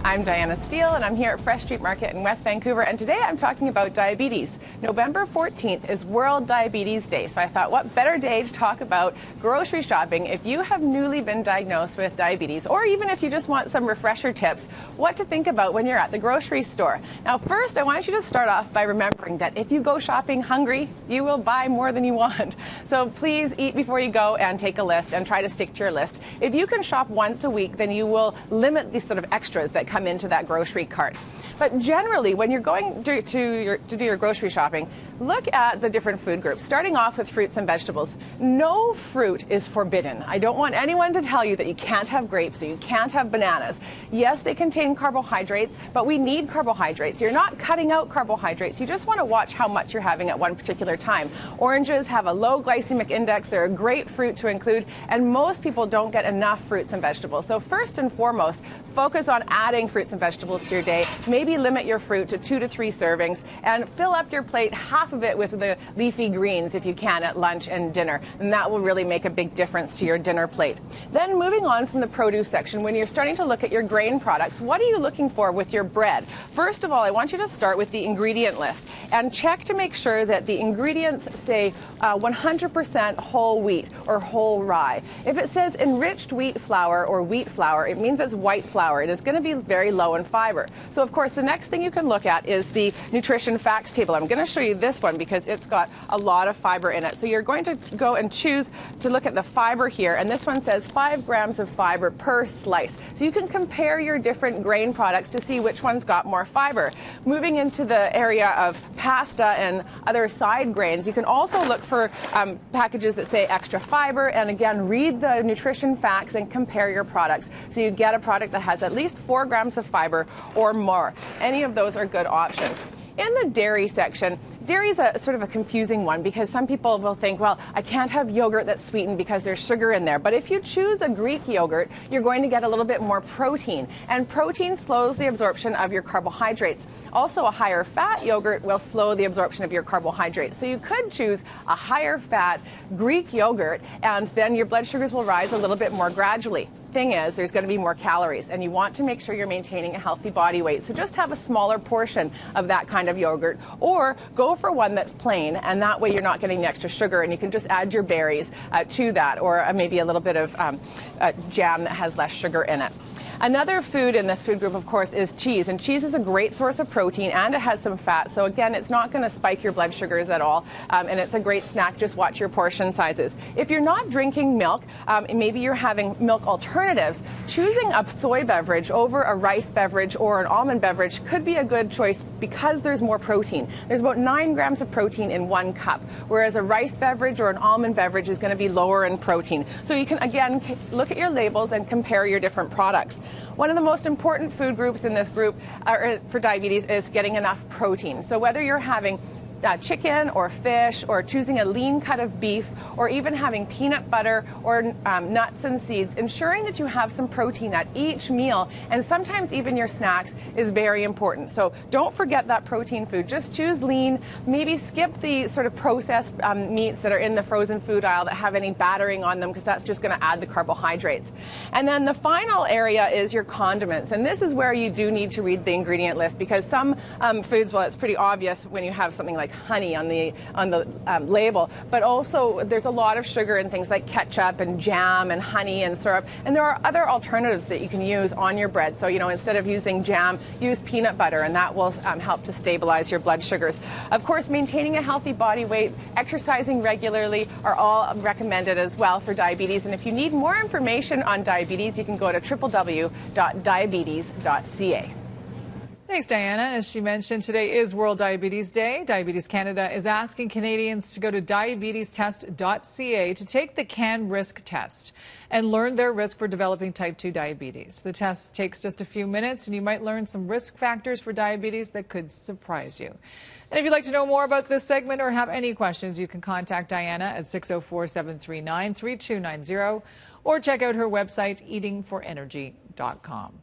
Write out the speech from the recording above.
I'm Diana Steele, and I'm here at Fresh Street Market in West Vancouver, and today I'm talking about diabetes. November 14th is World Diabetes Day, so I thought what better day to talk about grocery shopping if you have newly been diagnosed with diabetes, or even if you just want some refresher tips, what to think about when you're at the grocery store. Now first, I want you to start off by remembering that if you go shopping hungry, you will buy more than you want. So please eat before you go and take a list and try to stick to your list. If you can shop once a week, then you will limit these sort of extras that come into that grocery cart. But generally, when you're going to do your grocery shopping, look at the different food groups, starting off with fruits and vegetables. No fruit is forbidden. I don't want anyone to tell you that you can't have grapes or you can't have bananas. Yes, they contain carbohydrates, but we need carbohydrates. You're not cutting out carbohydrates. You just want to watch how much you're having at one particular time. Oranges have a low glycemic index. They're a great fruit to include, and most people don't get enough fruits and vegetables. So first and foremost, focus on adding fruits and vegetables to your day. Maybe limit your fruit to 2 to 3 servings and fill up your plate, half of it with the leafy greens if you can at lunch and dinner, and that will really make a big difference to your dinner plate. Then moving on from the produce section, when you're starting to look at your grain products, what are you looking for with your bread? First of all, I want you to start with the ingredient list and check to make sure that the ingredients say 100% whole wheat or whole rye. If it says enriched wheat flour or wheat flour, it means it's white flour. It is going to be very low in fiber. So of course, the next thing you can look at is the nutrition facts table. I'm going to show you this one because it's got a lot of fiber in it. So you're going to go and choose to look at the fiber here, and this one says 5 grams of fiber per slice. So you can compare your different grain products to see which one's got more fiber. Moving into the area of pasta and other side grains, you can also look for packages that say extra fiber, and again, read the nutrition facts and compare your products. So you get a product that has at least 4 grams of fiber or more. Any of those are good options. In the dairy section, dairy is a sort of a confusing one because some people will think, well, I can't have yogurt that's sweetened because there's sugar in there. But if you choose a Greek yogurt, you're going to get a little bit more protein. And protein slows the absorption of your carbohydrates. Also, a higher fat yogurt will slow the absorption of your carbohydrates. So you could choose a higher fat Greek yogurt, and then your blood sugars will rise a little bit more gradually. Thing is, there's going to be more calories, and you want to make sure you're maintaining a healthy body weight. So just have a smaller portion of that kind of yogurt, or go for one that's plain, and that way you're not getting the extra sugar, and you can just add your berries to that, or maybe a little bit of jam that has less sugar in it. Another food in this food group, of course, is cheese. And cheese is a great source of protein, and it has some fat. So again, it's not going to spike your blood sugars at all. And it's a great snack. Just watch your portion sizes. If you're not drinking milk, maybe you're having milk alternatives, choosing a soy beverage over a rice beverage or an almond beverage could be a good choice because there's more protein. There's about 9 grams of protein in 1 cup, whereas a rice beverage or an almond beverage is going to be lower in protein. So you can, again, look at your labels and compare your different products. One of the most important food groups in this group for diabetes is getting enough protein. So whether you're having chicken or fish, or choosing a lean cut of beef, or even having peanut butter or nuts and seeds, ensuring that you have some protein at each meal, and sometimes even your snacks, is very important. So don't forget that protein food. Just choose lean. Maybe skip the sort of processed meats that are in the frozen food aisle that have any battering on them, because that's just going to add the carbohydrates. And then the final area is your condiments, and this is where you do need to read the ingredient list, because some foods, well, it's pretty obvious when you have something like honey on the label, but also there's a lot of sugar in things like ketchup and jam and honey and syrup, and there are other alternatives that you can use on your bread. So, you know, instead of using jam, use peanut butter, and that will help to stabilize your blood sugars. Of course, maintaining a healthy body weight, exercising regularly are all recommended as well for diabetes. And if you need more information on diabetes, you can go to www.diabetes.ca. Thanks, Diana. As she mentioned, today is World Diabetes Day. Diabetes Canada is asking Canadians to go to diabetestest.ca to take the CAN risk test and learn their risk for developing type 2 diabetes. The test takes just a few minutes, and you might learn some risk factors for diabetes that could surprise you. And if you'd like to know more about this segment or have any questions, you can contact Diana at 604-739-3290 or check out her website, eatingforenergy.com.